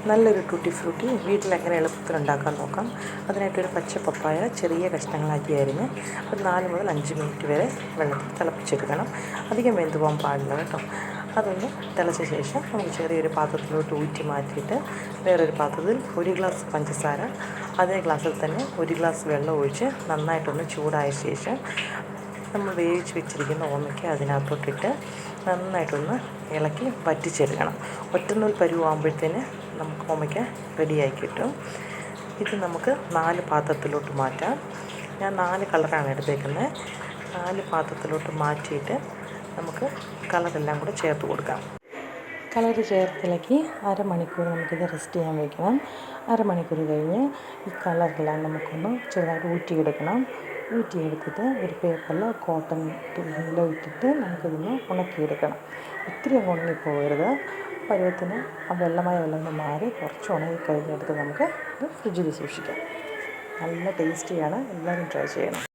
നല്ലൊരു tutti Frooti വീട്ടിലെങ്ങനെ എളുപ്പത്തിൽ ഉണ്ടാക്കാൻ നോക്കാം. അതിനായിട്ടൊരു പച്ച പപ്പായ ചെറിയ കഷ്ണങ്ങളാക്കി അരിഞ്ഞ് ഒരു 4 മുതൽ 5 മിനിറ്റ് വരെ വെള്ളത്തിൽ തിളപ്പിച്ചെടുക്കണം. അധികം വെന്ത് പോകാൻ പാടില്ല കേട്ടോ. അതൊന്ന് തിളച്ച ശേഷം നമുക്ക് ചെറിയൊരു പാത്രത്തിലോട്ട് ഊറ്റി മാറ്റിയിട്ട് വേറൊരു പാത്രത്തിൽ 1 ഗ്ലാസ് പഞ്ചസാര, അതേ ഗ്ലാസ്സിൽ തന്നെ 1 ഗ്ലാസ് വെള്ളം ഒഴിച്ച് നന്നായിട്ടൊന്ന് ചൂടായ ശേഷം നമ്മൾ വേവിച്ച് വെച്ചിരിക്കുന്ന ഓമയ്ക്ക അതിനകത്തോട്ടിട്ട് നന്നായിട്ടൊന്ന് ഇളക്കി വറ്റിച്ചെടുക്കണം. ഒറ്റനൂൽ പരുവാകുമ്പോഴത്തേന് നമുക്ക് ഓമയ്ക്ക റെഡിയായി കിട്ടും. ഇത് നമുക്ക് 4 പാത്രത്തിലോട്ട് മാറ്റാം. ഞാൻ 4 കളറാണ് എടുത്തേക്കുന്നത്. 4 പാത്രത്തിലോട്ട് മാറ്റിയിട്ട് നമുക്ക് കളറെല്ലാം കൂടെ ചേർത്ത് കൊടുക്കാം. കളർ ചേർത്തിളക്കി അരമണിക്കൂർ നമുക്കിത് റെസ്റ്റ് ചെയ്യാൻ വയ്ക്കണം. അരമണിക്കൂർ കഴിഞ്ഞ് ഈ കളറെല്ലാം നമുക്കൊന്ന് ചെറുതായിട്ട് ഊറ്റിയെടുക്കണം. ഊറ്റിയെടുത്തിട്ട് ഒരു പേപ്പറിൽ കോട്ടൺ തുണിയിലോ ഇട്ടിട്ട് നമുക്കിതൊന്ന് ഉണക്കിയെടുക്കണം. ഒത്തിരി അങ്ങ് ഉണങ്ങിപ്പോകരുത്. പരുവത്തിന് ആ വെള്ളമായ വെള്ളം ഒന്ന് മാറി കുറച്ച് ഉണങ്ങി കഴിഞ്ഞെടുത്ത് നമുക്ക് ഇത് ഫ്രിഡ്ജിൽ സൂക്ഷിക്കാം. നല്ല ടേസ്റ്റിയാണ്. എല്ലാവരും ട്രൈ ചെയ്യണം.